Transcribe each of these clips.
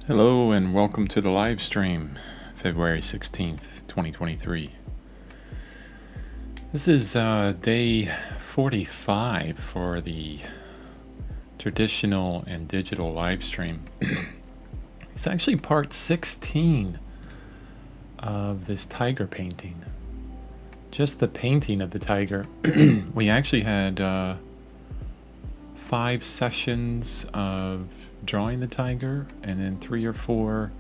Hello and welcome to the live stream, February 16th, 2023. This is day 45 for the traditional and digital live stream. It's actually part 16 of this tiger painting. Just the painting of the tiger. We actually had 5 sessions of drawing the tiger, and then 3 or 4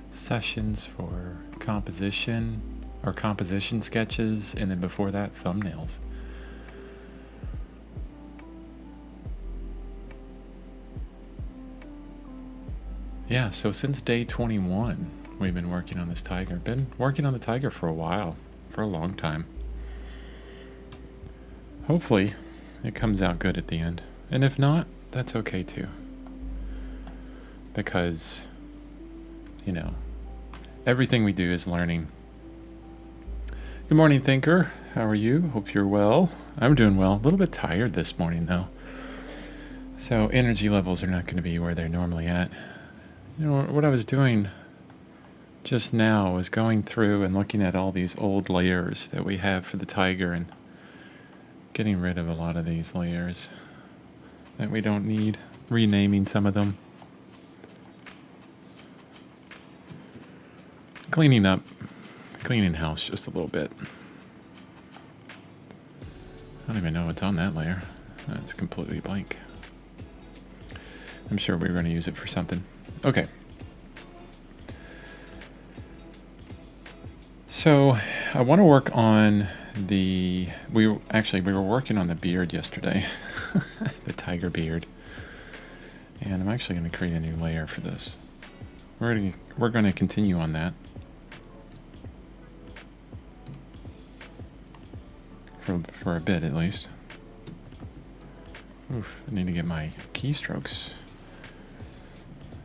sessions for composition or composition sketches, and then before that, thumbnails. Yeah, so since day 21, we've been working on this tiger. Been working on the tiger for a while, for a long time. Hopefully, it comes out good at the end. And if not, that's okay too. Because, everything we do is learning. Good morning, Thinker. How are you? Hope you're well. I'm doing well. A little bit tired this morning, though. So energy levels are not going to be where they're normally at. What I was doing just now was going through and looking at all these old layers that we have for the tiger and getting rid of a lot of these layers that we don't need, renaming some of them. Cleaning house just a little bit. I don't even know what's on that layer. That's completely blank. I'm sure we're going to use it for something. Okay. So I want to work on we were working on the beard yesterday, the tiger beard. And I'm actually going to create a new layer for this. We're going to continue on that. For a bit at least. Oof, I need to get my keystrokes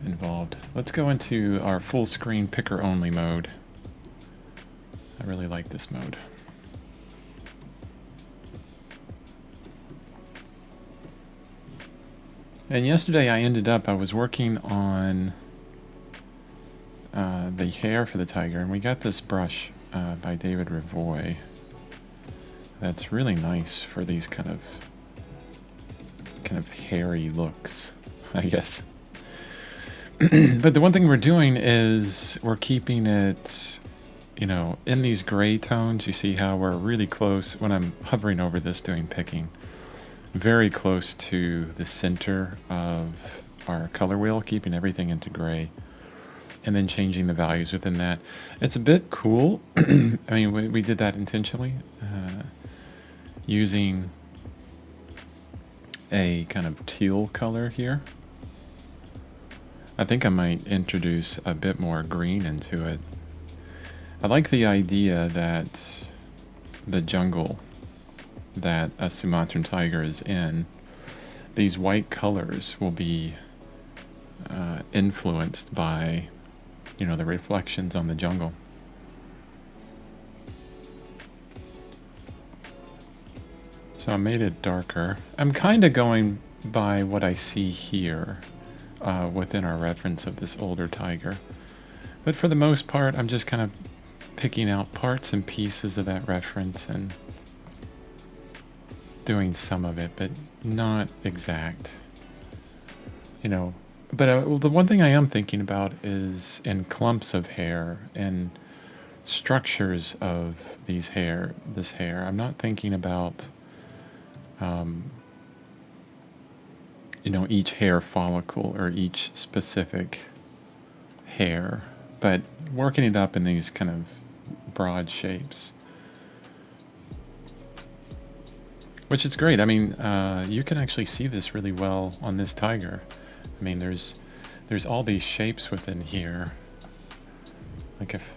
involved. Let's go into our full screen picker only mode. I really like this mode. And yesterday I was working on the hair for the tiger, and we got this brush by David Revoy. That's really nice for these kind of hairy looks, I guess. But the one thing we're doing is we're keeping it, in these gray tones. You see how we're really close when I'm hovering over this doing picking, very close to the center of our color wheel, keeping everything into gray, and then changing the values within that. It's a bit cool. I mean, we did that intentionally. Using a kind of teal color here. I think I might introduce a bit more green into it. I like the idea that the jungle that a Sumatran tiger is in, these white colors will be influenced by, the reflections on the jungle. So I made it darker. I'm kind of going by what I see here within our reference of this older tiger. But for the most part, I'm just kind of picking out parts and pieces of that reference and doing some of it, but not exact. But the one thing I am thinking about is in clumps of hair and structures of this hair. I'm not thinking about each hair follicle or each specific hair, but working it up in these kind of broad shapes, which is great. I mean, you can actually see this really well on this tiger. I mean, there's all these shapes within here. Like if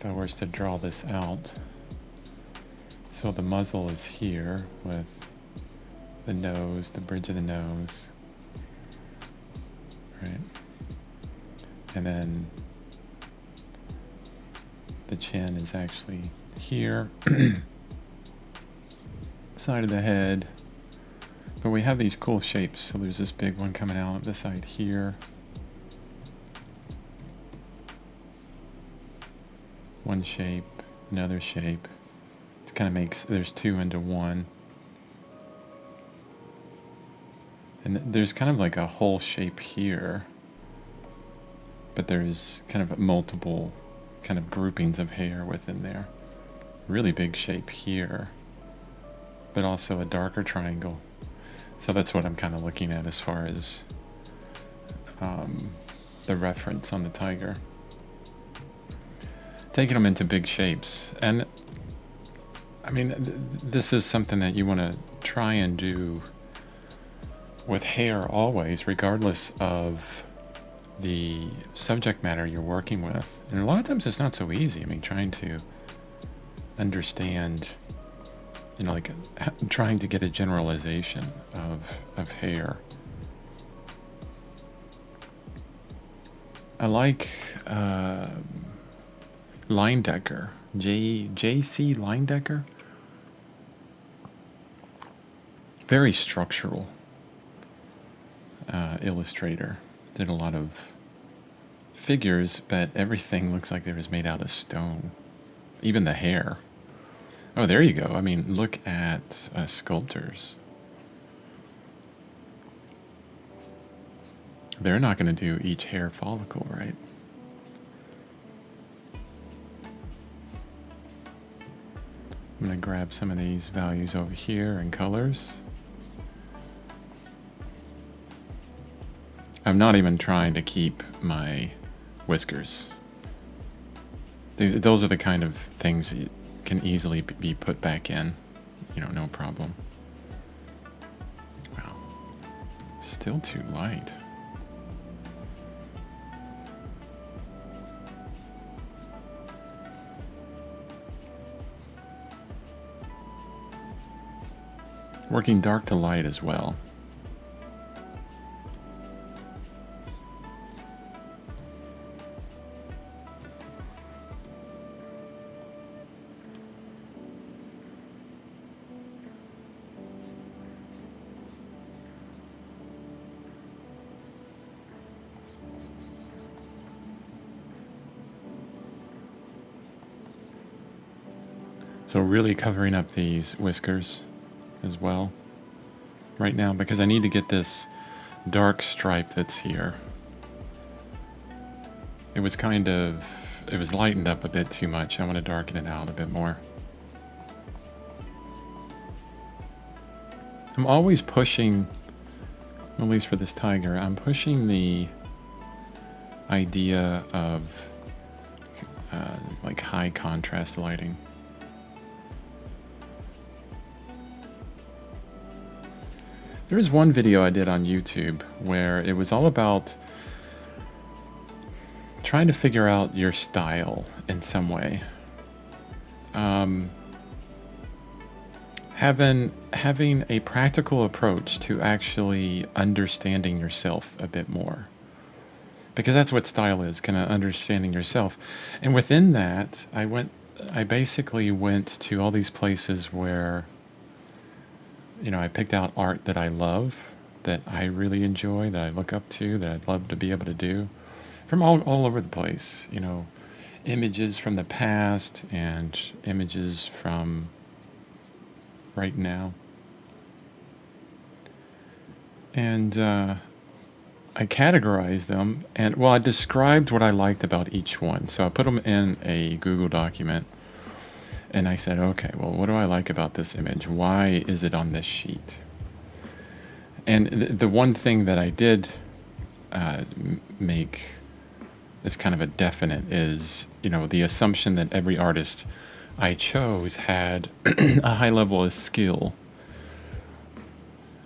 I was to draw this out. So the muzzle is here with the nose, the bridge of the nose, right? And then the chin is actually here, side of the head. But we have these cool shapes. So there's this big one coming out this side here. one shape, another shape. It kind of makes, there's two into one. And there's kind of like a whole shape here, but there's kind of multiple kind of groupings of hair within there. Really big shape here, but also a darker triangle. So that's what I'm kind of looking at as far as the reference on the tiger. Taking them into big shapes. And I mean, this is something that you want to try and do with hair always, regardless of the subject matter you're working with. And a lot of times it's not so easy. I mean, trying to understand, you know, like trying to get a generalization of hair. I like Leindecker, J.C. Leindecker. Very structural illustrator. Did a lot of figures, but everything looks like it was made out of stone. Even the hair. Oh, there you go. I mean, look at sculptors. They're not going to do each hair follicle, right? I'm going to grab some of these values over here in colors. I'm not even trying to keep my whiskers. Those are the kind of things that can easily be put back in, you know, no problem. Wow, still too light. Working dark to light as well. So really covering up these whiskers as well right now, because I need to get this dark stripe that's here. It was lightened up a bit too much. I want to darken it out a bit more. I'm always pushing, at least for this tiger, I'm pushing the idea of like high contrast lighting. There was one video I did on YouTube where it was all about trying to figure out your style in some way. Having a practical approach to actually understanding yourself a bit more. Because that's what style is, kind of understanding yourself. And within that, I basically went to all these places where, you know, I picked out art that I love, that I really enjoy, that I look up to, that I'd love to be able to do, from all over the place. You know, images from the past and images from right now. And I categorized them, and well, I described what I liked about each one. So I put them in a Google document. And I said, okay, well, what do I like about this image? Why is it on this sheet? And the one thing that I did make as kind of a definite is, you know, the assumption that every artist I chose had a high level of skill.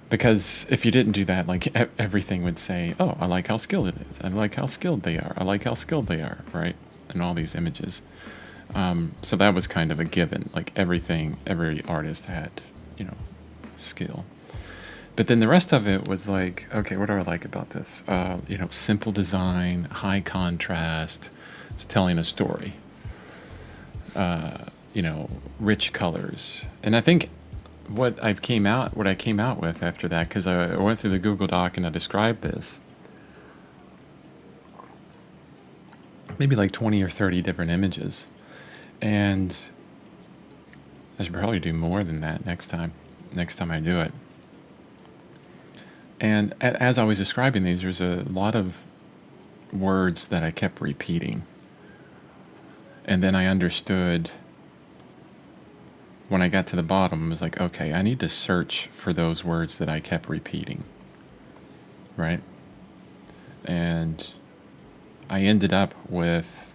Because if you didn't do that, like everything would say, oh, I like how skilled it is. I like how skilled they are. I like how skilled they are, right? And all these images. So that was kind of a given, like every artist had, you know, skill. But then the rest of it was like, okay, what do I like about this? You know, simple design, high contrast, it's telling a story. You know, rich colors. And I think what I came out with after that, because I went through the Google Doc and I described this, maybe like 20 or 30 different images. And I should probably do more than that next time I do it. And as I was describing these, there's a lot of words that I kept repeating. And then I understood when I got to the bottom, it was like, okay, I need to search for those words that I kept repeating. Right? And I ended up with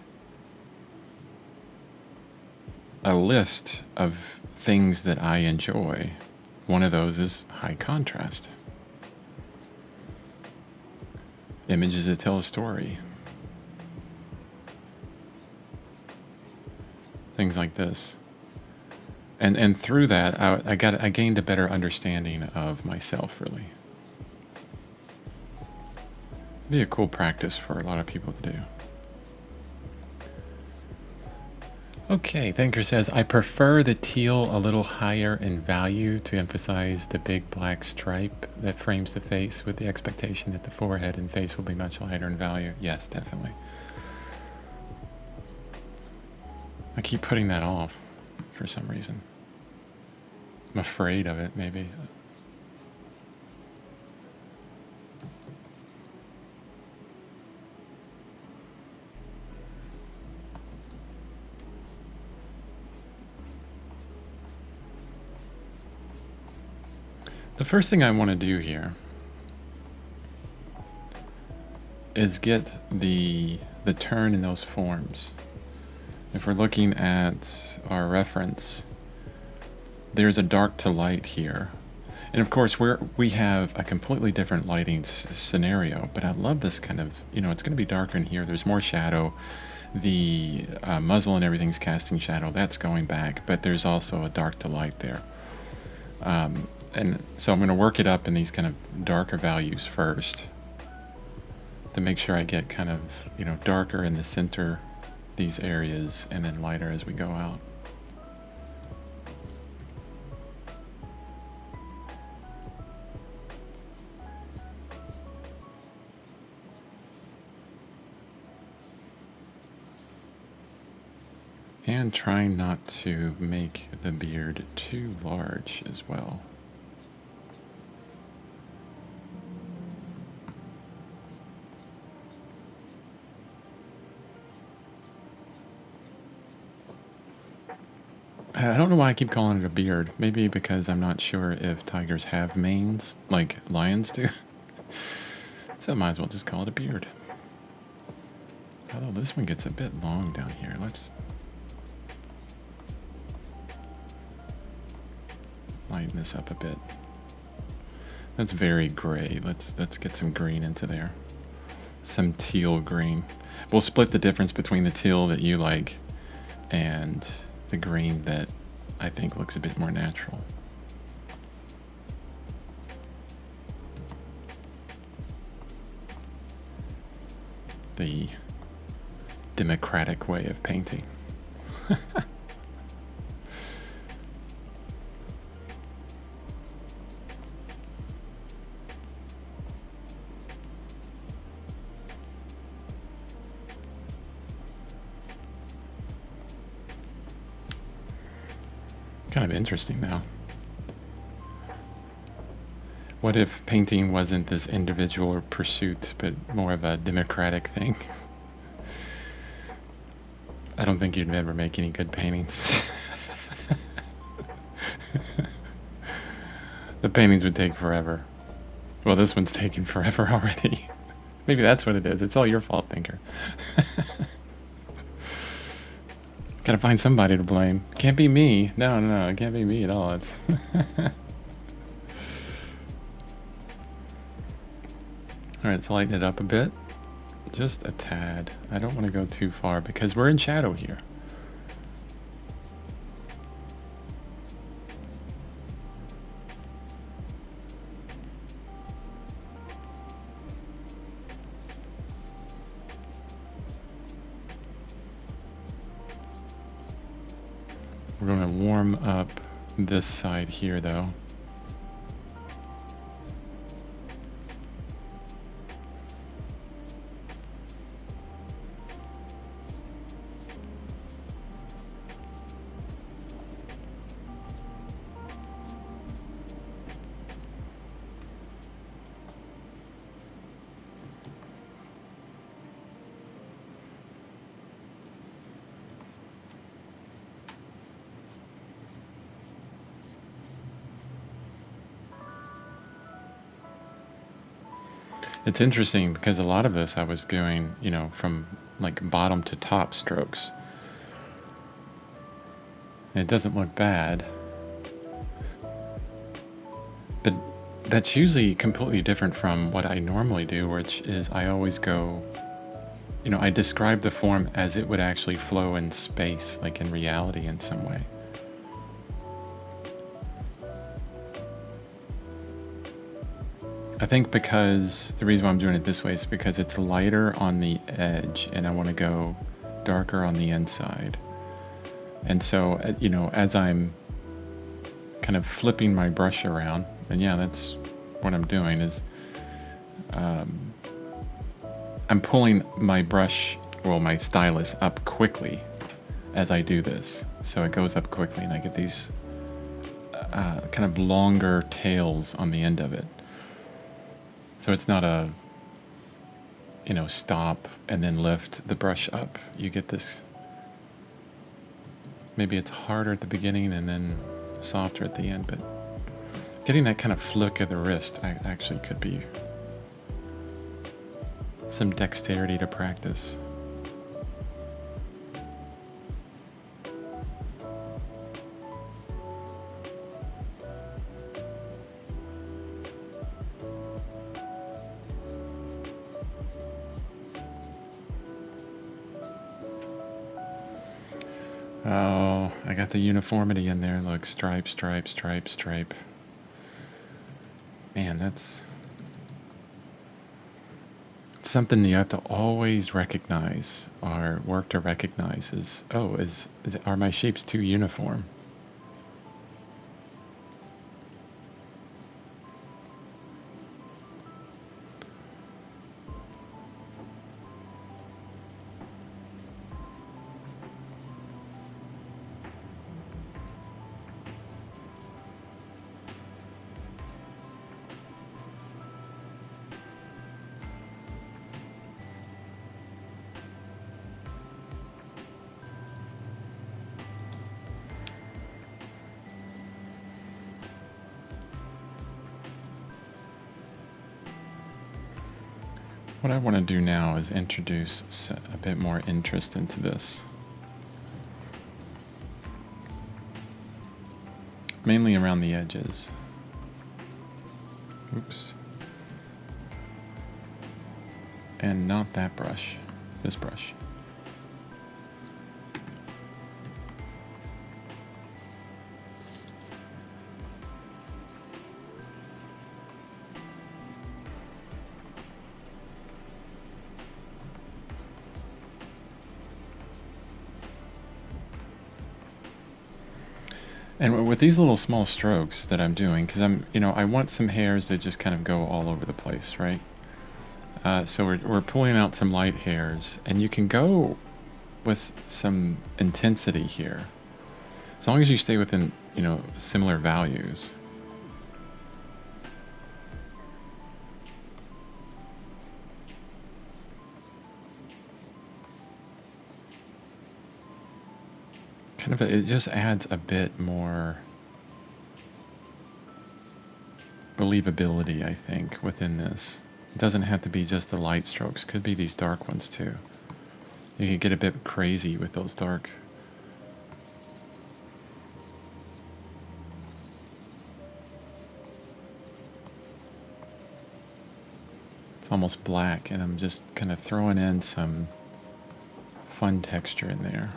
a list of things that I enjoy. One of those is high contrast. Images that tell a story. Things like this. And through that, I gained a better understanding of myself, really. It'd be a cool practice for a lot of people to do. Okay, Thinker says, I prefer the teal a little higher in value to emphasize the big black stripe that frames the face with the expectation that the forehead and face will be much lighter in value. Yes, definitely. I keep putting that off for some reason. I'm afraid of it, maybe. The first thing I want to do here is get the turn in those forms. If we're looking at our reference, there's a dark to light here. And of course, we have a completely different lighting scenario, but I love this kind of, it's going to be darker in here. There's more shadow. The muzzle and everything's casting shadow. That's going back, but there's also a dark to light there. And so I'm going to work it up in these kind of darker values first to make sure I get kind of, darker in the center, these areas, and then lighter as we go out. And trying not to make the beard too large as well. I don't know why I keep calling it a beard. Maybe because I'm not sure if tigers have manes like lions do. So I might as well just call it a beard. Although this one gets a bit long down here. Let's lighten this up a bit. That's very gray. Let's get some green into there. Some teal green. We'll split the difference between the teal that you like and the green that I think looks a bit more natural. The democratic way of painting. Kind of interesting now. What if painting wasn't this individual pursuit, but more of a democratic thing? I don't think you'd ever make any good paintings. The paintings would take forever. Well, this one's taken forever already. Maybe that's what it is. It's all your fault, Thinker. Gotta find somebody to blame. Can't be me. No, it can't be me at all. It's Alright, let's lighten it up a bit. Just a tad. I don't want to go too far because we're in shadow here. We're going to warm up this side here, though. It's interesting because a lot of this I was doing, from like bottom to top strokes. It doesn't look bad, but that's usually completely different from what I normally do, which is I always go, I describe the form as it would actually flow in space, like in reality in some way. I think because the reason why I'm doing it this way is because it's lighter on the edge and I want to go darker on the inside. And so, as I'm kind of flipping my brush around, and yeah, that's what I'm doing is I'm pulling my brush, my stylus up quickly as I do this. So it goes up quickly and I get these kind of longer tails on the end of it. So it's not a, stop and then lift the brush up. You get this, maybe it's harder at the beginning and then softer at the end, but getting that kind of flick of the wrist actually could be some dexterity to practice. Oh, I got the uniformity in there. Look, stripe, stripe, stripe, stripe. Man, that's something you have to always recognize, or work to recognize is, are my shapes too uniform? What I want to do now is introduce a bit more interest into this. Mainly around the edges. Oops. And not that brush, this brush. And with these little small strokes that I'm doing, because I want some hairs that just kind of go all over the place, right? So we're pulling out some light hairs, and you can go with some intensity here, as long as you stay within, similar values. It just adds a bit more believability, I think, within this. It doesn't have to be just the light strokes. It could be these dark ones too. You can get a bit crazy with those dark. It's almost black, and I'm just kind of throwing in some fun texture in there.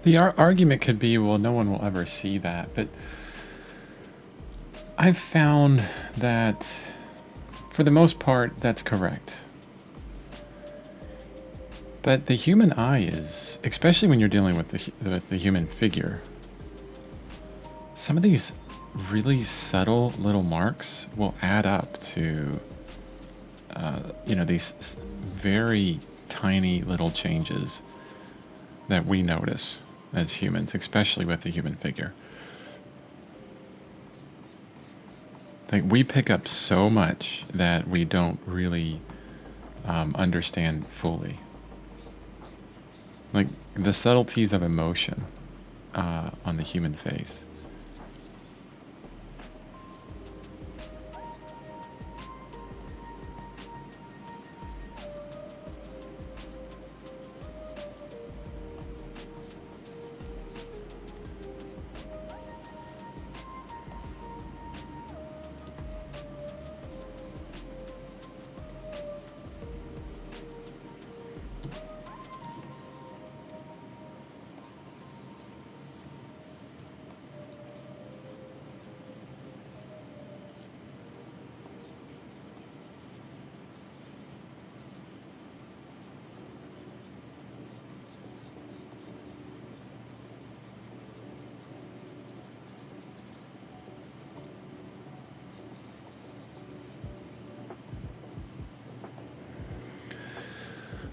The argument could be, well, no one will ever see that, but I've found that for the most part, that's correct. But the human eye is, especially when you're dealing with the human figure, some of these really subtle little marks will add up to, these very tiny little changes that we notice. as humans, especially with the human figure. Like, we pick up so much that we don't really understand fully. Like the subtleties of emotion on the human face.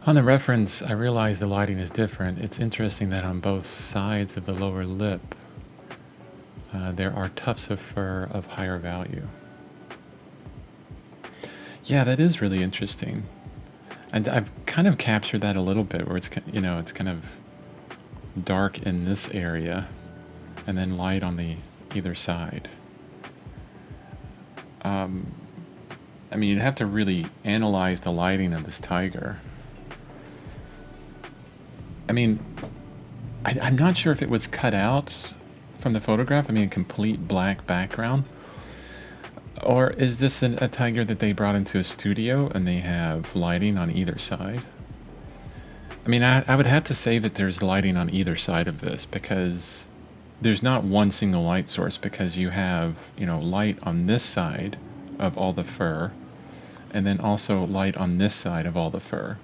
On the reference, I realize the lighting is different. It's interesting that on both sides of the lower lip, there are tufts of fur of higher value. Yeah, that is really interesting. And I've kind of captured that a little bit where it's, it's kind of dark in this area and then light on the either side. I mean, you'd have to really analyze the lighting of this tiger. I mean, I'm not sure if it was cut out from the photograph. I mean, a complete black background. Or is this a tiger that they brought into a studio and they have lighting on either side? I mean, I would have to say that there's lighting on either side of this because there's not one single light source, because you have, light on this side of all the fur and then also light on this side of all the fur.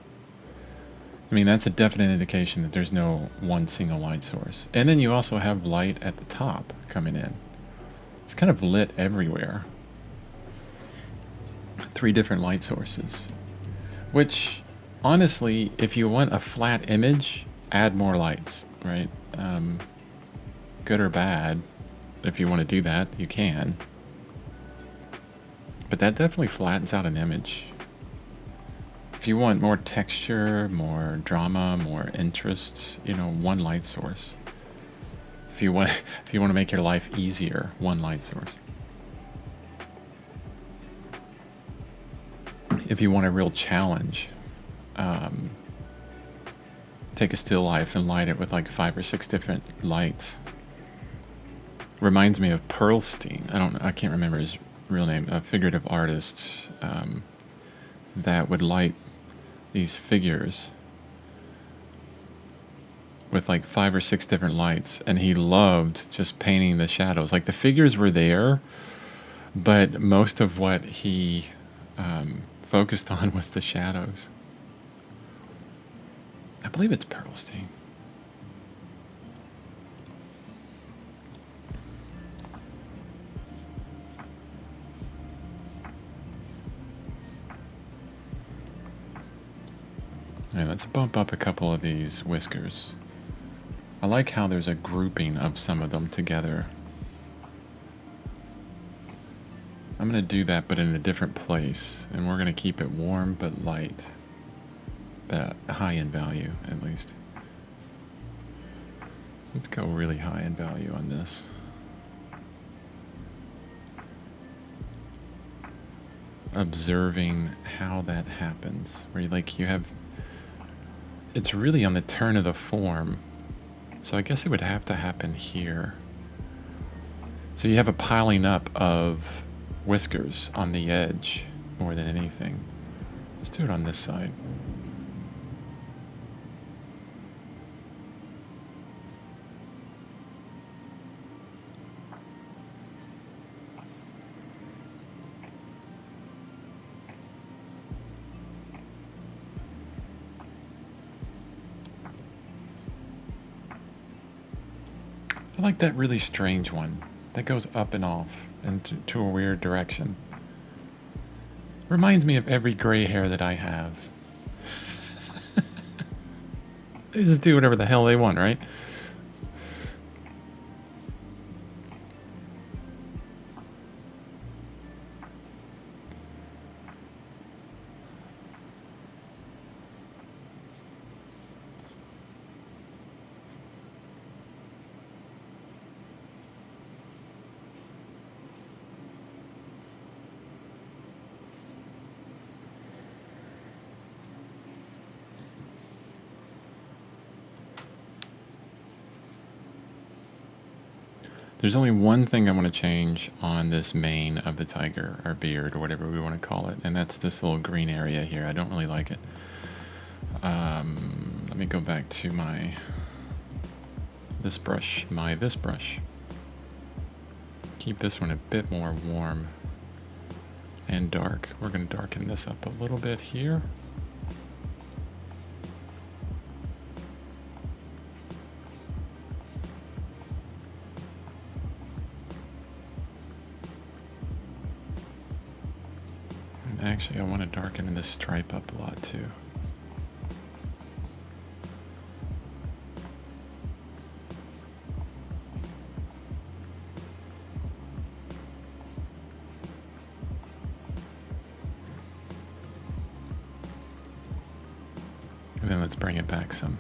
I mean, that's a definite indication that there's no one single light source. And then you also have light at the top coming in. It's kind of lit everywhere. 3 different light sources. Which, honestly, if you want a flat image, add more lights, right? Good or bad, if you want to do that, you can. But that definitely flattens out an image. If you want more texture, more drama, more interest, one light source. If you want to make your life easier, one light source. If you want a real challenge, take a still life and light it with like 5 or 6 different lights. Reminds me of Pearlstein. I can't remember his real name. A figurative artist that would light these figures with like 5 or 6 different lights, and he loved just painting the shadows. Like, the figures were there, but most of what he focused on was the shadows. I believe it's Pearlstein. Yeah, let's bump up a couple of these whiskers. I like how there's a grouping of some of them together. I'm going to do that, but in a different place. And we're going to keep it warm but light. But high in value, at least. Let's go really high in value on this. Observing how that happens. Where you have... It's really on the turn of the form. So I guess it would have to happen here. So you have a piling up of whiskers on the edge more than anything. Let's do it on this side. I like that really strange one that goes up and off into a weird direction. Reminds me of every gray hair that I have. They just do whatever the hell they want, right? There's only one thing I want to change on this mane of the tiger, or beard, or whatever we want to call it, and that's this little green area here. I don't really like it. Let me go back to this brush. Keep this one a bit more warm and dark. We're going to darken this up a little bit here. And actually, I want to darken this stripe up a lot too. And then let's bring it back some.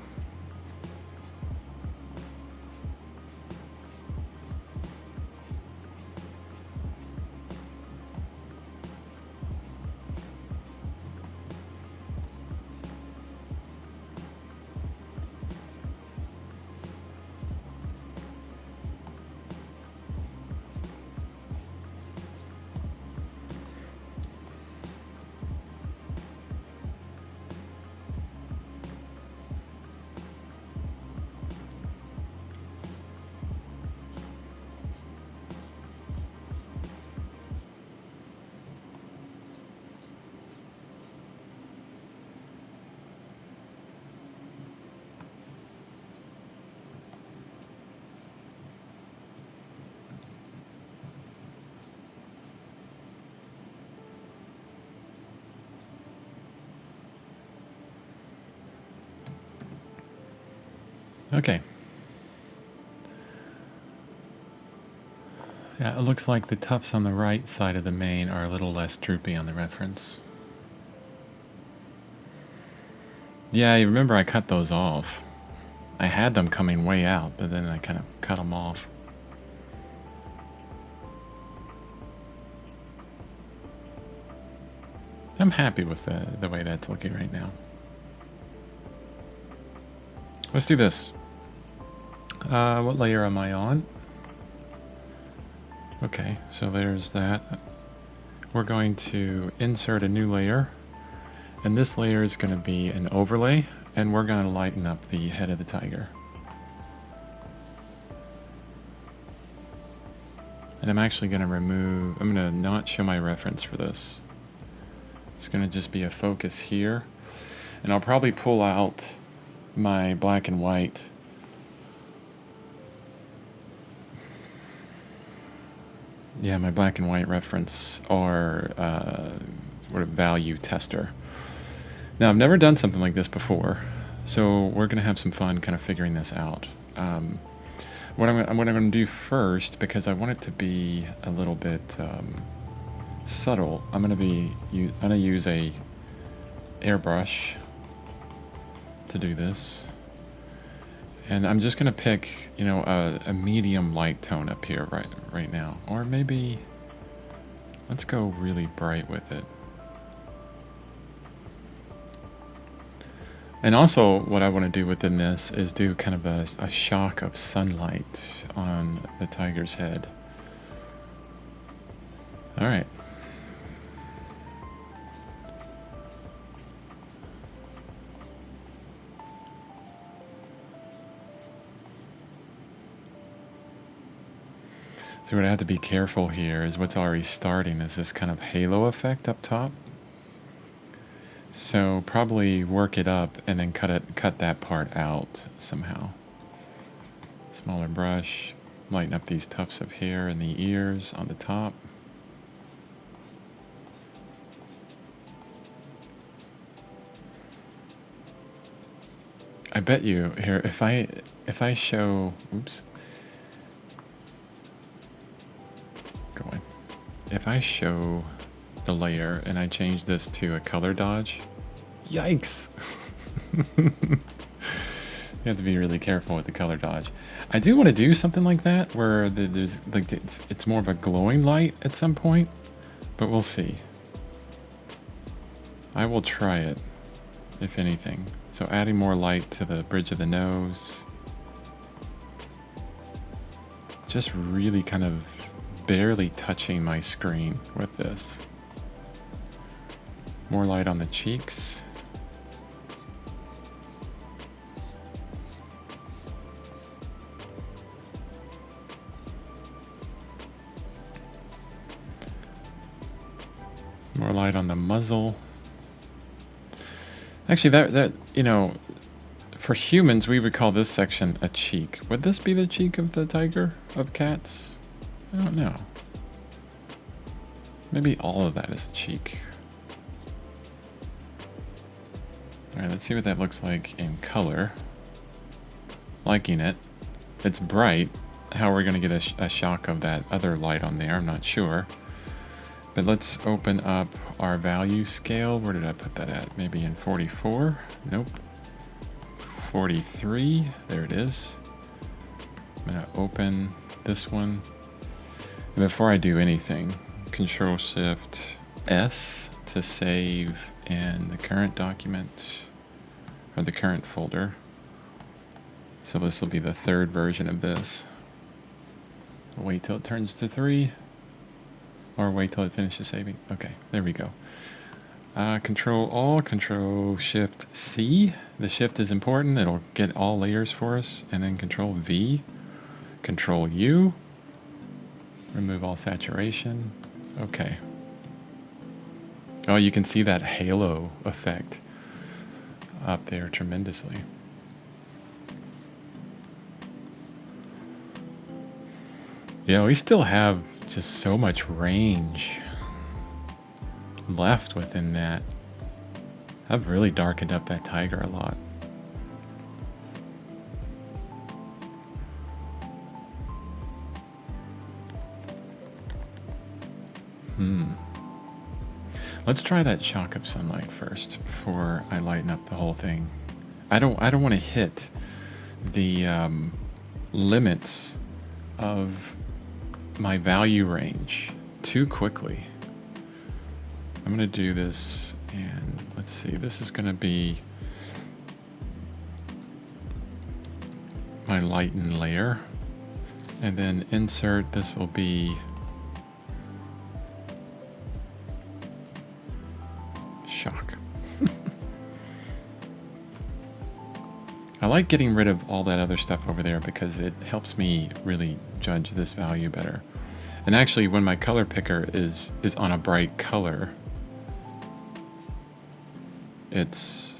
Okay. Yeah, it looks like the tufts on the right side of the mane are a little less droopy on the reference. Yeah, you remember I cut those off. I had them coming way out, but then I kind of cut them off. I'm happy with the way that's looking right now. Let's do this. What layer am I on? Okay, so there's that. We're going to insert a new layer, and this layer is going to be an overlay, and we're going to lighten up the head of the tiger. And I'm actually going to remove, I'm going to not show my reference for this. It's going to just be a focus here, and I'll probably pull out my black and white. Yeah, my black and white reference, or sort of value tester. Now, I've never done something like this before, so we're going to have some fun kind of figuring this out. What I'm going to do first, because I want it to be a little bit subtle, I'm going to use a airbrush to do this. And I'm just gonna pick, you know, a medium light tone up here right now, or maybe let's go really bright with it. And also, what I want to do within this is do kind of a shock of sunlight on the tiger's head. All right. So what I have to be careful here is what's already starting is this kind of halo effect up top. So probably work it up and then cut that part out somehow. Smaller brush, lighten up these tufts of hair and the ears on the top. I bet you here, if I show, oops. If I show the layer and I change this to a color dodge, yikes! You have to be really careful with the color dodge. I do want to do something like that where there's like it's more of a glowing light at some point, but we'll see. I will try it, if anything. So adding more light to the bridge of the nose. just really kind of barely touching my screen with this. More light on the cheeks. More light on the muzzle. Actually, that you know, for humans, we would call this section a cheek. Would this be the cheek of the tiger of cats? I don't know. Maybe all of that is a cheek. All right, let's see what that looks like in color. Liking it. It's bright. How we're going to get a shock of that other light on there, I'm not sure. But let's open up our value scale. Where did I put that at? Maybe in 44? Nope. 43. There it is. I'm going to open this one. And before I do anything, Control-Shift-S to save in the current document, or the current folder. So this will be the third version of this. Wait till it turns to 3. Or wait till it finishes saving. Okay, there we go. Control-Alt, Control-Shift-C. The shift is important. It'll get all layers for us. And then Control-V, Control-U. Remove all saturation. Okay. Oh, you can see that halo effect up there tremendously. Yeah, we still have just so much range left within that. I've really darkened up that tiger a lot. Let's try that shock of sunlight first before I lighten up the whole thing. I don't want to hit the limits of my value range too quickly. I'm going to do this, and let's see, this is going to be my lighten layer, and then insert, this will be shock. I like getting rid of all that other stuff over there because it helps me really judge this value better. And actually, when my color picker is on a bright color, it's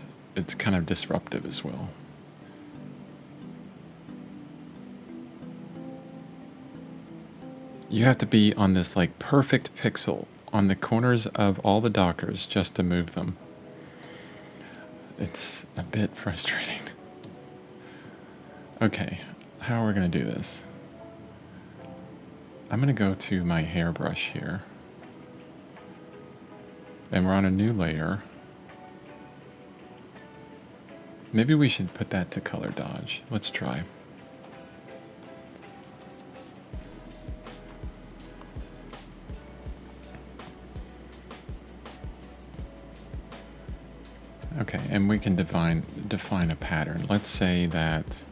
kind of disruptive as well. You have to be on this like perfect pixel on the corners of all the dockers just to move them. It's a bit frustrating. Okay, how are we going to do this? I'm going to go to my hairbrush here. And we're on a new layer. Maybe we should put that to color dodge. Let's try. Okay, and we can define a pattern. Let's say that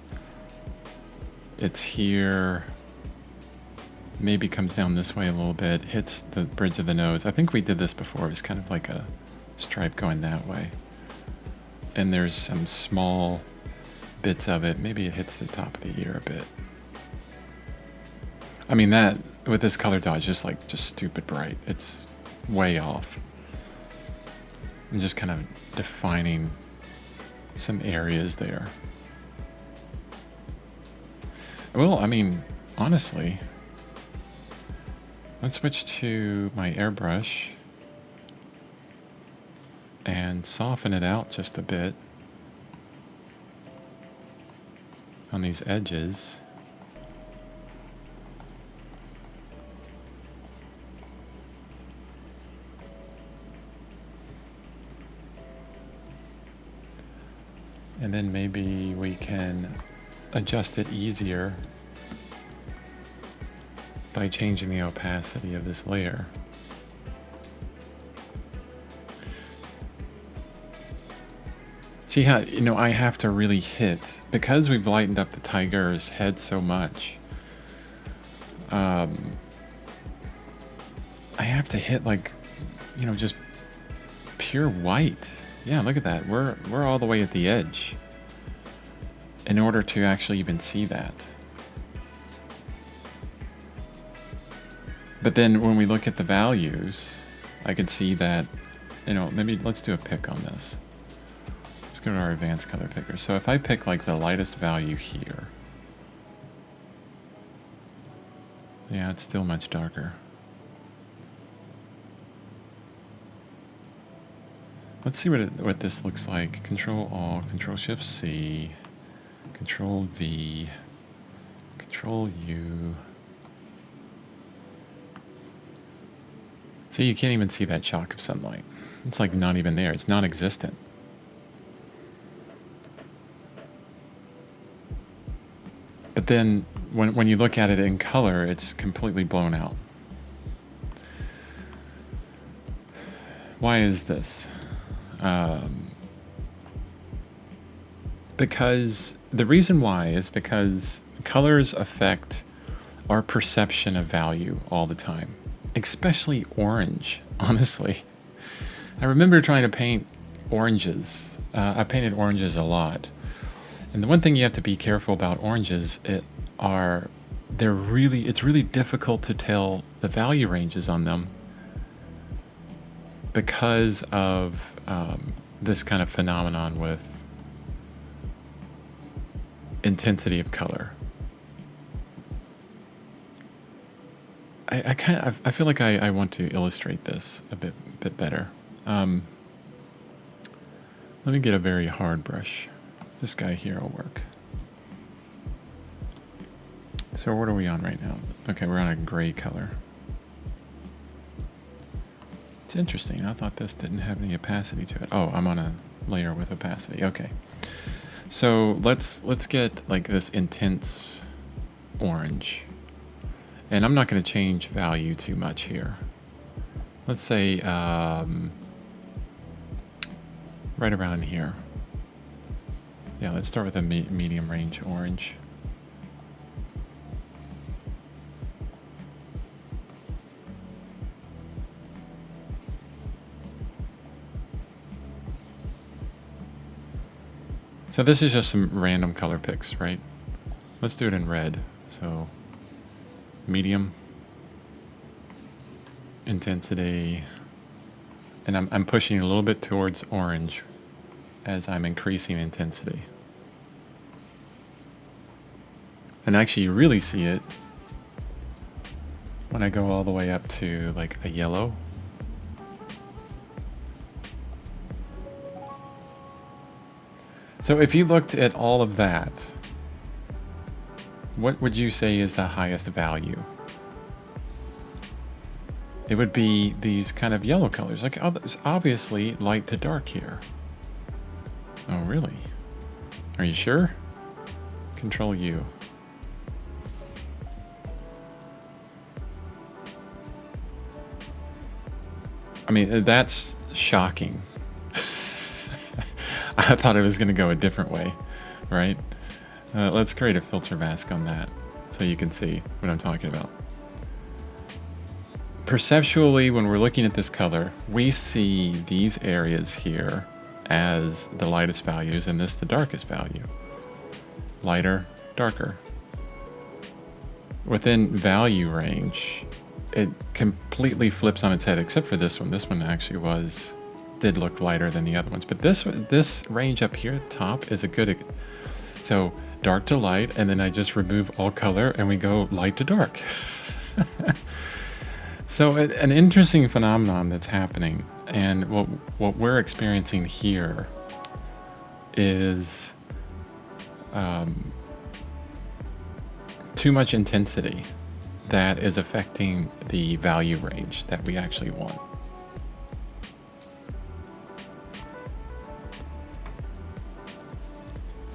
it's here, maybe comes down this way a little bit, hits the bridge of the nose. I think we did this before. It was kind of like a stripe going that way. And there's some small bits of it. Maybe it hits the top of the ear a bit. I mean, that, with this color dodge, just stupid bright. It's way off. I'm just kind of defining some areas there. Well, I mean, honestly, let's switch to my airbrush and soften it out just a bit on these edges. And then maybe we can adjust it easier by changing the opacity of this layer. See how, I have to really hit, because we've lightened up the tiger's head so much, I have to hit like, just pure white. Yeah, look at that. We're all the way at the edge in order to actually even see that. But then when we look at the values, I can see that, maybe let's do a pick on this. Let's go to our advanced color picker. So if I pick like the lightest value here, yeah, it's still much darker. Let's see what this looks like. Control Alt, Control Shift C, Control V, Control U. See, you can't even see that shock of sunlight. It's like not even there. It's non-existent. But then when you look at it in color, it's completely blown out. Why is this? Because the reason why is because colors affect our perception of value all the time, especially orange, honestly. I remember trying to paint oranges. I painted oranges a lot. And the one thing you have to be careful about oranges, it's really difficult to tell the value ranges on them because of this kind of phenomenon with intensity of color. I feel like I want to illustrate this a bit better. Let me get a very hard brush. This guy here will work. So what are we on right now? Okay, we're on a gray color. It's interesting. I thought this didn't have any opacity to it. Oh, I'm on a layer with opacity. Okay. So let's get like this intense orange. And I'm not going to change value too much here. Let's say right around here. Yeah, let's start with a medium range orange. So this is just some random color picks, right? Let's do it in red. So medium intensity, and I'm pushing a little bit towards orange as I'm increasing intensity. And actually you really see it when I go all the way up to like a yellow. So if you looked at all of that, what would you say is the highest value? It would be these kind of yellow colors. Like, oh, there's obviously light to dark here. Oh, really? Are you sure? Control U. I mean, that's shocking. I thought it was going to go a different way, right? Let's create a filter mask on that so you can see what I'm talking about. Perceptually, when we're looking at this color, we see these areas here as the lightest values and this the darkest value. Lighter, darker. Within value range, it completely flips on its head, except for this one. This one actually did look lighter than the other ones. But this range up here at the top is a good, so dark to light, and then I just remove all color and we go light to dark. So an interesting phenomenon that's happening, and what we're experiencing here is too much intensity that is affecting the value range that we actually want.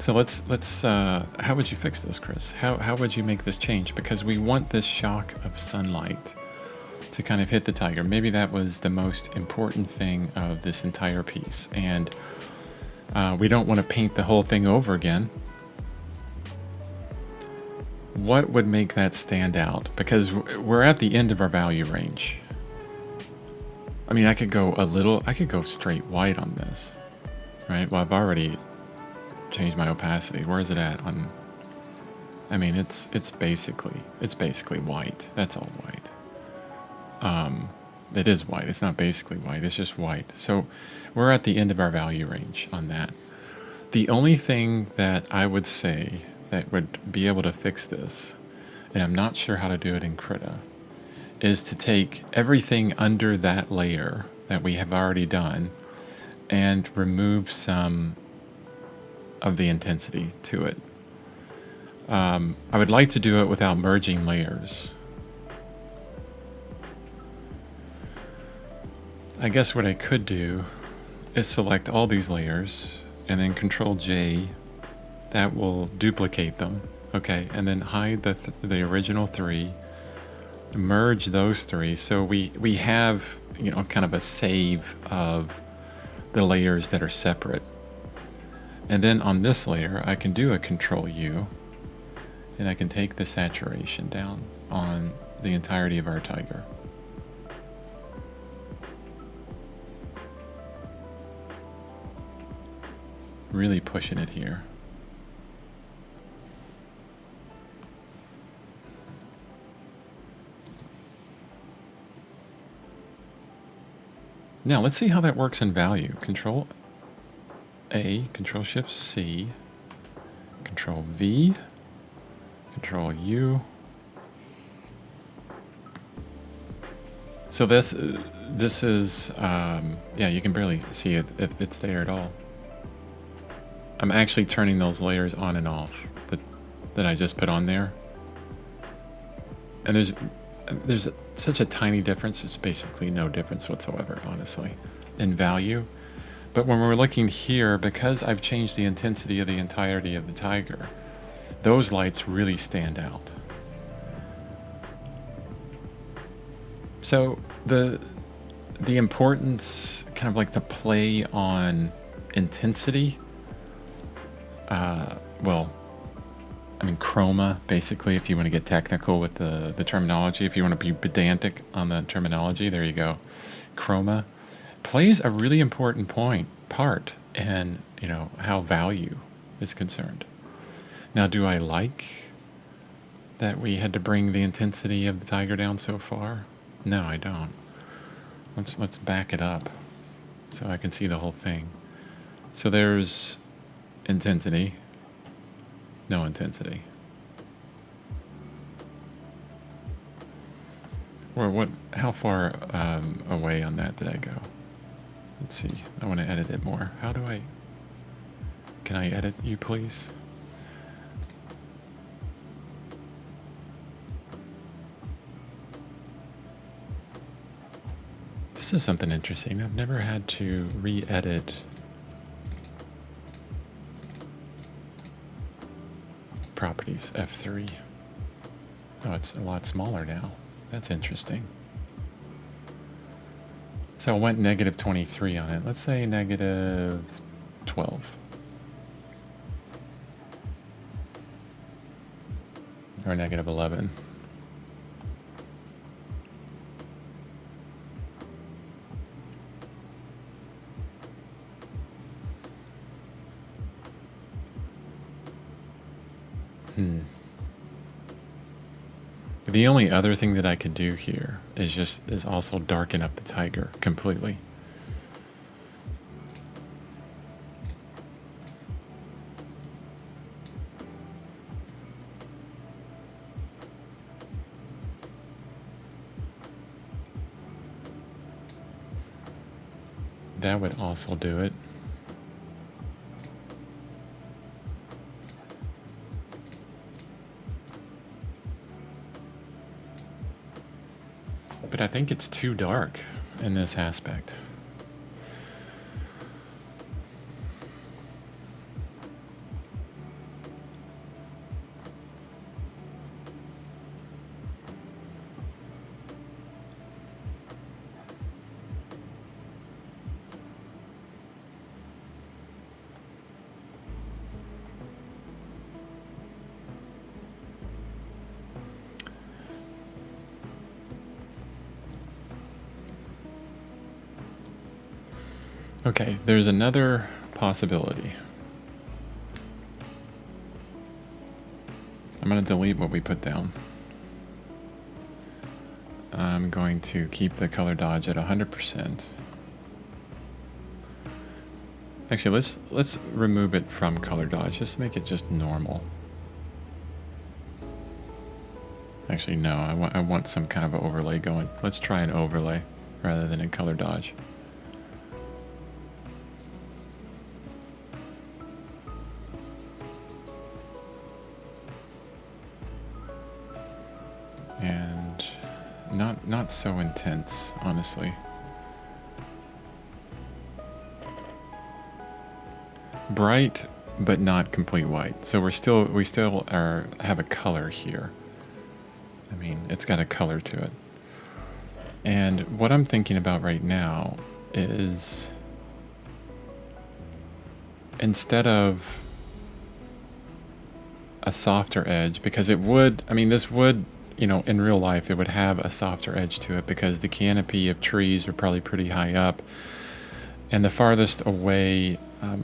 So let's how would you fix this, Chris? How would you make this change? Because we want this shock of sunlight to kind of hit the tiger. Maybe that was the most important thing of this entire piece. And we don't want to paint the whole thing over again. what would make that stand out? Because we're at the end of our value range. I mean, I could go straight white on this, right? Well, I've already changed my opacity. Where is it at on? I mean, it's basically white. That's all white. It is white. It's not basically white. It's just white. So we're at the end of our value range on that. The only thing that I would say that would be able to fix this, and I'm not sure how to do it in Krita, is to take everything under that layer that we have already done and remove some of the intensity to it. I would like to do it without merging layers. I guess what I could do is select all these layers and then Control J. That will duplicate them. Okay, and then hide the original three. Merge those three so we have, you know, kind of a save of the layers that are separate. And then on this layer, I can do a Control U, and I can take the saturation down on the entirety of our tiger. Really pushing it here. Now let's see how that works in value. Control A, Control Shift C, Control V, Control U. So this is yeah, you can barely see it if it's there at all. I'm actually turning those layers on and off that I just put on there. And there's such a tiny difference. It's basically no difference whatsoever, honestly, in value. But when we're looking here, because I've changed the intensity of the entirety of the tiger, those lights really stand out. So the importance, kind of like the play on intensity, well, I mean, chroma, basically, if you want to get technical with the terminology, if you want to be pedantic on the terminology, there you go. Chroma plays a really important part in, you know, how value is concerned. Now, do I like that we had to bring the intensity of the tiger down so far? No, I don't. Let's back it up so I can see the whole thing. So there's intensity. No intensity. Or what? How far away on that did I go? Let's see. I want to edit it more. How do I? Can I edit you, please? This is something interesting. I've never had to re-edit properties, F3. Oh, it's a lot smaller now. That's interesting. So I went negative 23 on it. Let's say negative 12. Or negative 11. The only other thing that I could do here is also darken up the tiger completely. That would also do it. But I think it's too dark in this aspect. Okay, there's another possibility. I'm going to delete what we put down. I'm going to keep the color dodge at 100%. Actually, let's remove it from color dodge. Just make it just normal. Actually, no, I want some kind of an overlay going. Let's try an overlay rather than a color dodge. And not so intense, honestly. Bright, but not complete white. So we still have a color here. I mean, it's got a color to it. And what I'm thinking about right now is, instead of a softer edge, because it would, I mean, this would, you know, in real life, it would have a softer edge to it because the canopy of trees are probably pretty high up. And the farthest away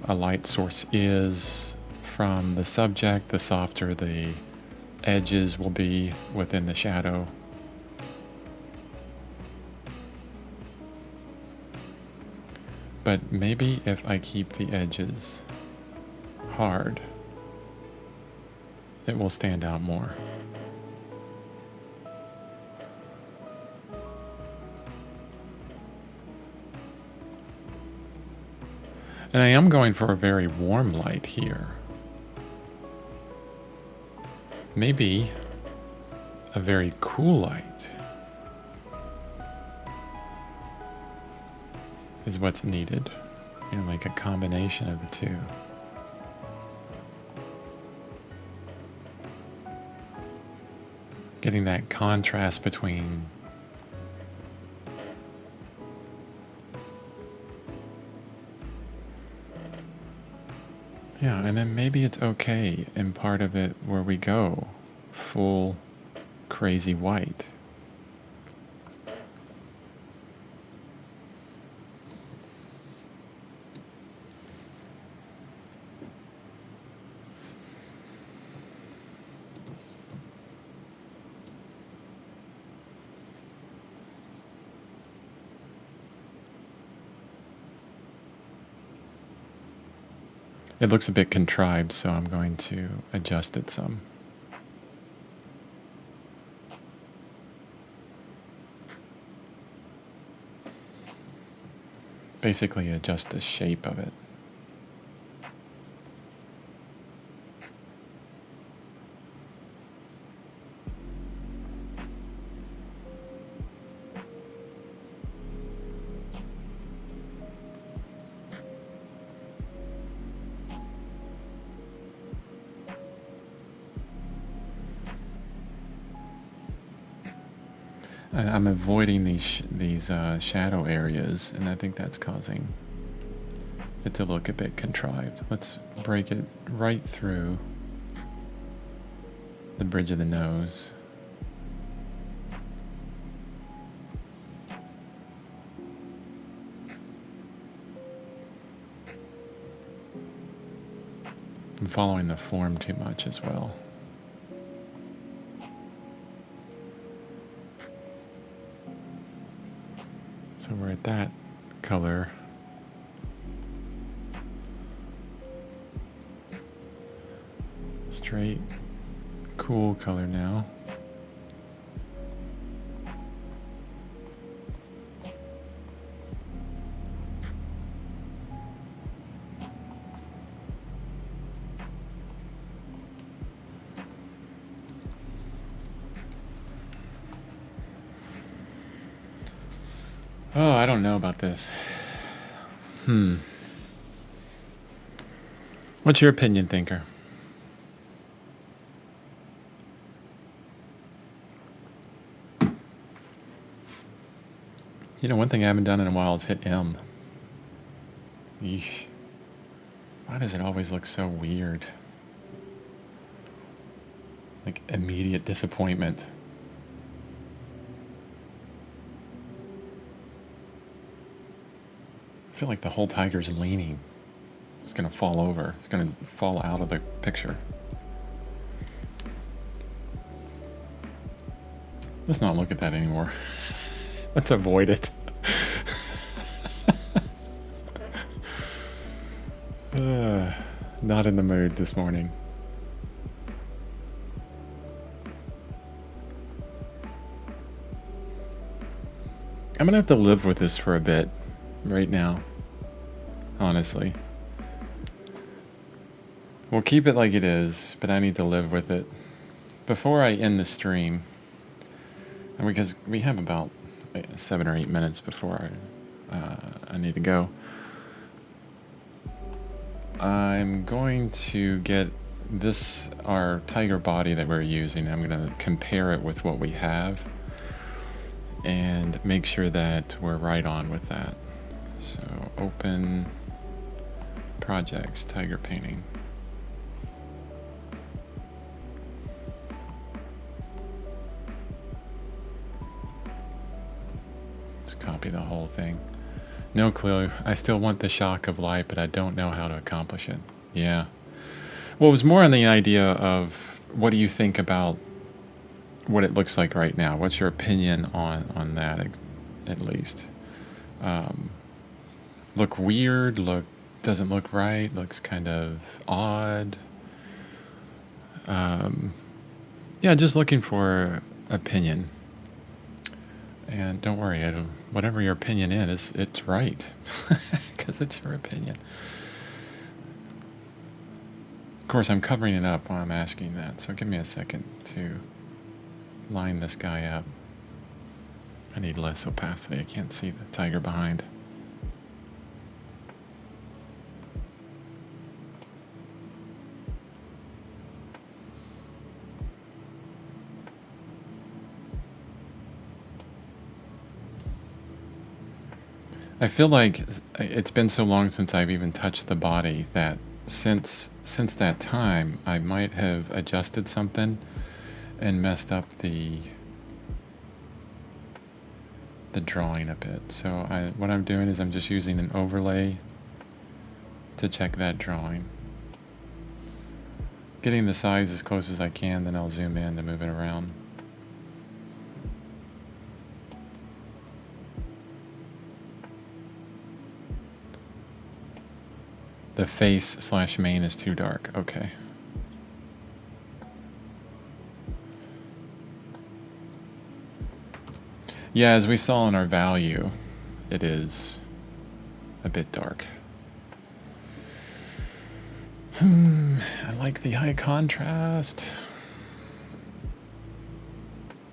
a light source is from the subject, the softer the edges will be within the shadow. But maybe if I keep the edges hard, it will stand out more. And I am going for a very warm light here. Maybe a very cool light is what's needed. You know, like a combination of the two. Getting that contrast between yeah, and then maybe it's okay in part of it where we go full crazy white. It looks a bit contrived, so I'm going to adjust it some. Basically adjust the shape of it. I'm avoiding these shadow areas, and I think that's causing it to look a bit contrived. Let's break it right through the bridge of the nose. I'm following the form too much as well. So we're at that color. Straight, cool color now. Oh, I don't know about this. What's your opinion, thinker? You know, one thing I haven't done in a while is hit M. Eesh. Why does it always look so weird? Like immediate disappointment. feel like the whole tiger's leaning. It's going to fall over. It's going to fall out of the picture. Let's not look at that anymore. Let's avoid it. Not in the mood this morning. I'm going to have to live with this for a bit right now, honestly. We'll keep it like it is, but I need to live with it. Before I end the stream, and because we have about 7 or 8 minutes before I need to go, I'm going to get our tiger body that we're using, I'm going to compare it with what we have and make sure that we're right on with that. So open projects, tiger painting. Just copy the whole thing. No clue. I still want the shock of light, but I don't know how to accomplish it. Yeah. Well, it was more on the idea of what do you think about what it looks like right now? What's your opinion on that, at least? Look weird? Doesn't look right? Looks kind of odd? Yeah, just looking for opinion. And don't worry, whatever your opinion is, it's right. Because it's your opinion. Of course, I'm covering it up while I'm asking that, so give me a second to line this guy up. I need less opacity. I can't see the tiger behind. I feel like it's been so long since I've even touched the body that since that time I might have adjusted something and messed up the drawing a bit. So what I'm doing is I'm just using an overlay to check that drawing. Getting the size as close as I can, then I'll zoom in to move it around. The face/main is too dark. Okay. Yeah, as we saw in our value, it is a bit dark. I like the high contrast.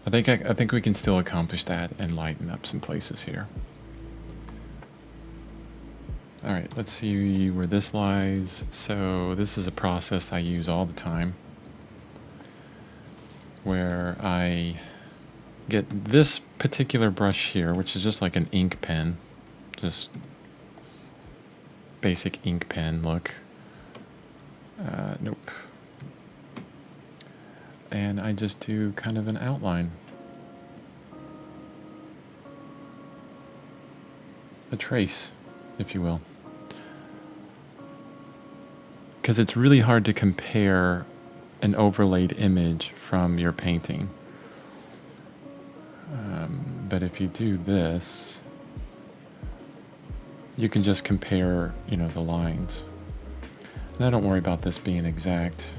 I think we can still accomplish that and lighten up some places here. All right, let's see where this lies. So this is a process I use all the time where I get this particular brush here, which is just like an ink pen, just basic ink pen look. Nope. And I just do kind of an outline. A trace, if you will. Because it's really hard to compare an overlaid image from your painting. But if you do this, you can just compare, the lines. And I don't worry about this being exact.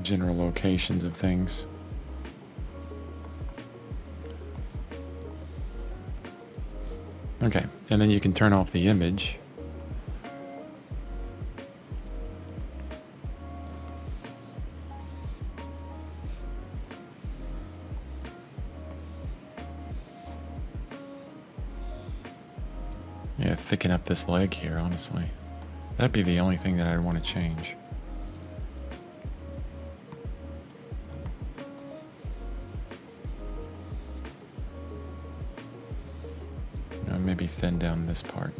General locations of things. Okay, and then you can turn off the image. Yeah, thicken up this leg here, honestly. That'd be the only thing that I'd want to change. Maybe thin down this part.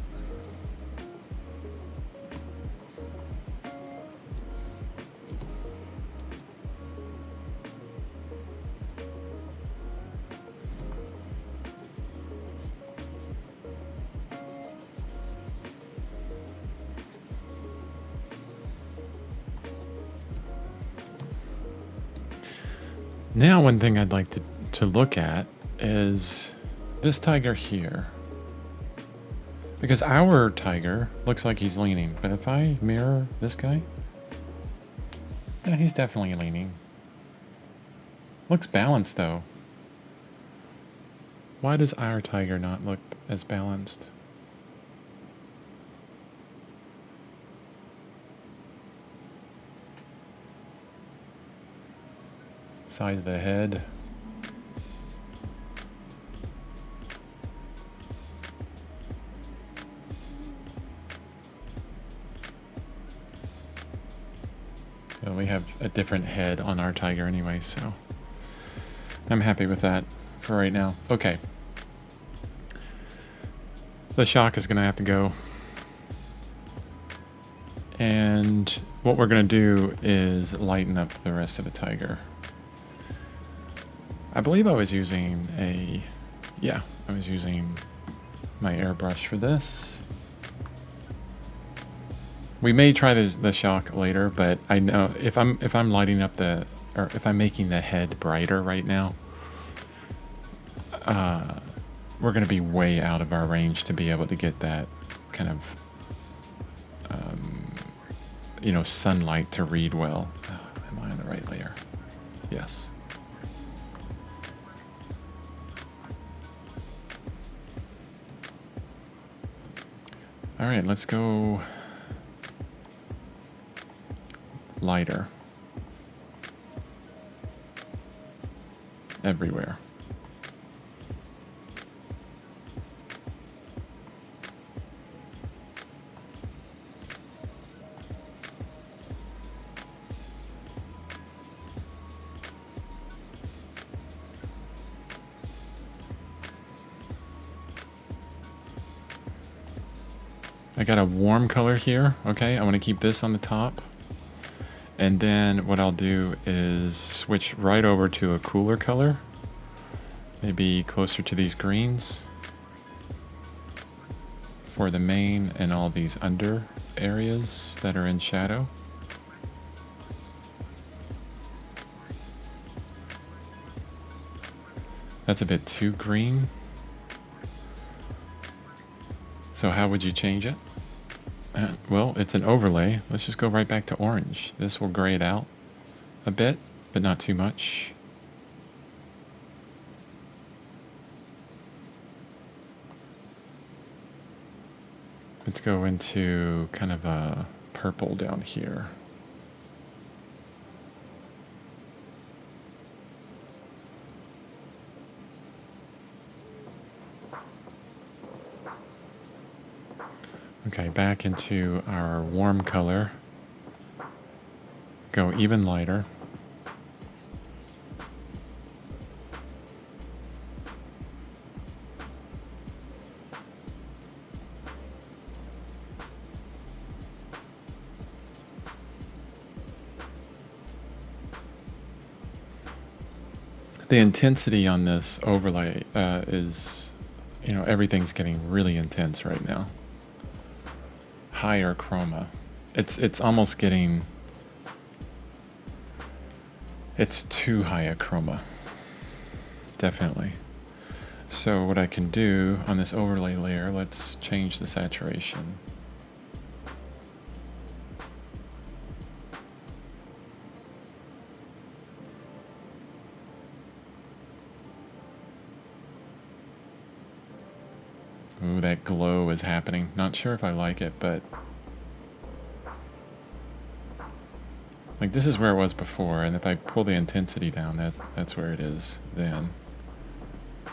Now, one thing I'd like to look at is this tiger here. Because our tiger looks like he's leaning, but if I mirror this guy, yeah, he's definitely leaning. Looks balanced though. Why does our tiger not look as balanced? Size of the head. Well, we have a different head on our tiger anyway, so I'm happy with that for right now. Okay. The shock is going to have to go. And what we're going to do is lighten up the rest of the tiger. I believe I was using I was using my airbrush for this. We may try the shock later, but I know if I'm lighting up or if I'm making the head brighter right now, we're going to be way out of our range to be able to get that kind of sunlight to read well. Am I on the right layer? Yes. All right, let's go lighter everywhere. I got a warm color here. Okay, I want to keep this on the top. And then what I'll do is switch right over to a cooler color. Maybe closer to these greens for the main and all these under areas that are in shadow. That's a bit too green. So how would you change it? Well, it's an overlay. Let's just go right back to orange. This will gray it out a bit, but not too much. Let's go into kind of a purple down here. Okay, back into our warm color. Go even lighter. The intensity on this overlay is, everything's getting really intense right now. Higher chroma. It's almost getting, it's too high a chroma. Definitely. So what I can do on this overlay layer, let's change the saturation. Ooh, that glow is happening. Not sure if I like it, but like this is where it was before, and if I pull the intensity down, that's where it is then. I'm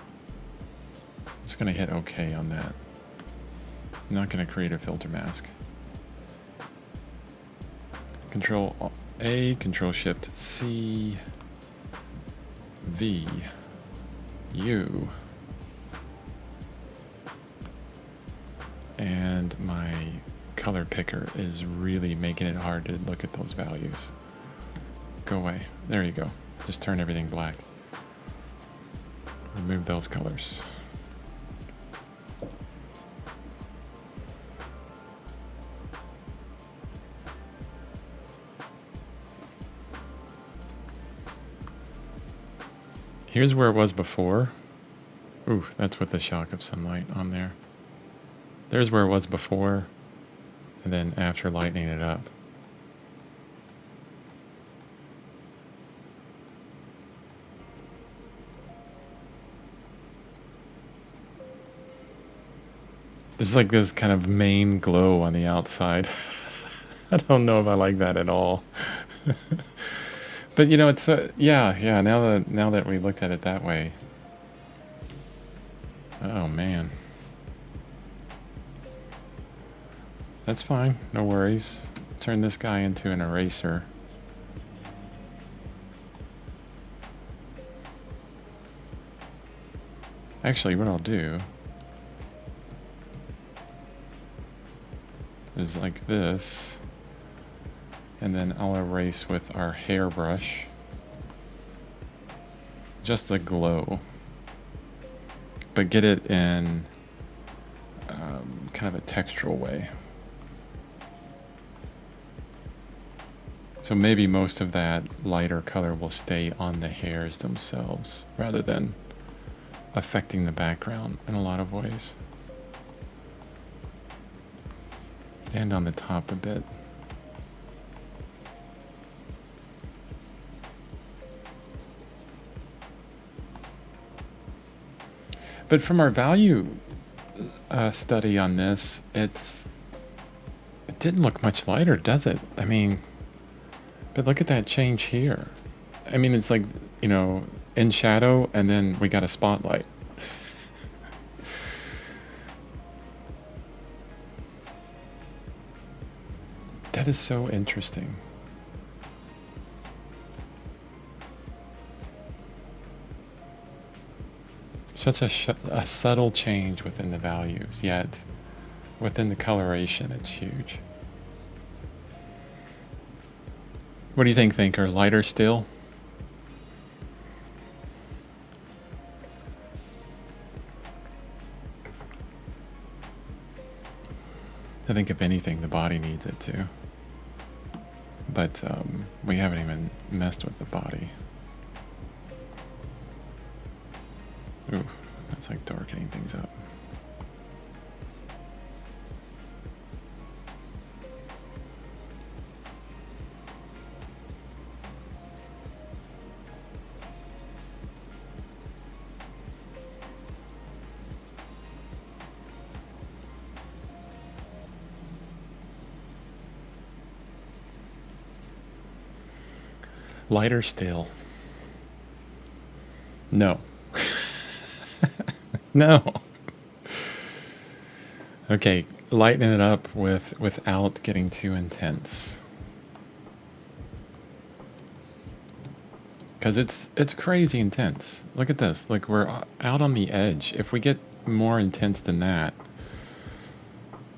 just gonna hit OK on that. I'm not gonna create a filter mask. Control A, Control Shift C, V, U. And my color picker is really making it hard to look at those values. Go away. There you go. Just turn everything black. Remove those colors. Here's where it was before. Oof, that's with the shock of sunlight on there. There's where it was before, and then after lightening it up. There's like this kind of main glow on the outside. I don't know if I like that at all. But you know, it's yeah. Now that we looked at it that way. Oh man, that's fine. No worries. Turn this guy into an eraser. Actually, what I'll do is like this, and then I'll erase with our hairbrush just the glow, but get it in kind of a textural way. So maybe most of that lighter color will stay on the hairs themselves rather than affecting the background in a lot of ways. And on the top a bit. But from our value study on this, it didn't look much lighter, does it? I mean, but look at that change here. I mean, it's like, you know, in shadow, and then we got a spotlight. That is so interesting. Such a subtle change within the values, yet within the coloration, it's huge. What do you think, Thinker? Lighter still? I think if anything, the body needs it too. But we haven't even messed with the body. Ooh, that's like darkening things up. Lighter still. No. No. Okay, lighten it up without getting too intense. Because it's crazy intense. Look at this. Like, we're out on the edge. If we get more intense than that,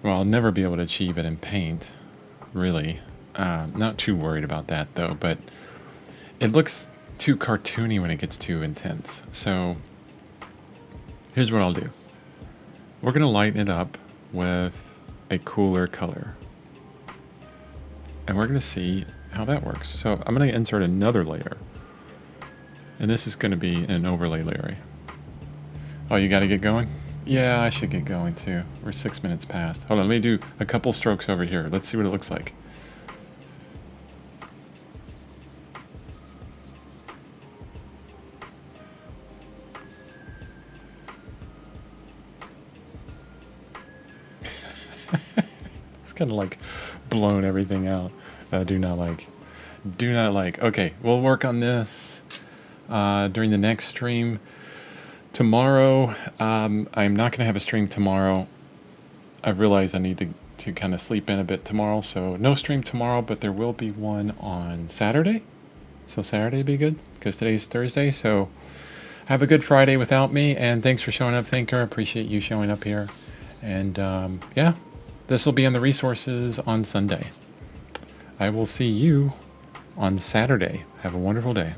well, I'll never be able to achieve it in paint, really. Not too worried about that, though, but it looks too cartoony when it gets too intense. So here's what I'll do. We're going to lighten it up with a cooler color. And we're going to see how that works. So I'm going to insert another layer. And this is going to be an overlay layer. Oh, you got to get going? Yeah, I should get going too. We're 6 minutes past. Hold on, let me do a couple strokes over here. Let's see what it looks like. It's kind of like blown everything out. Do not like. Okay, we'll work on this during the next stream. Tomorrow, I'm not going to have a stream tomorrow. I realize I need to kind of sleep in a bit tomorrow, so no stream tomorrow, but there will be one on Saturday. So Saturday would be good, because today's Thursday, so have a good Friday without me, and thanks for showing up, Thinker. I appreciate you showing up here. And yeah, this will be on the resources on Sunday. I will see you on Saturday. Have a wonderful day.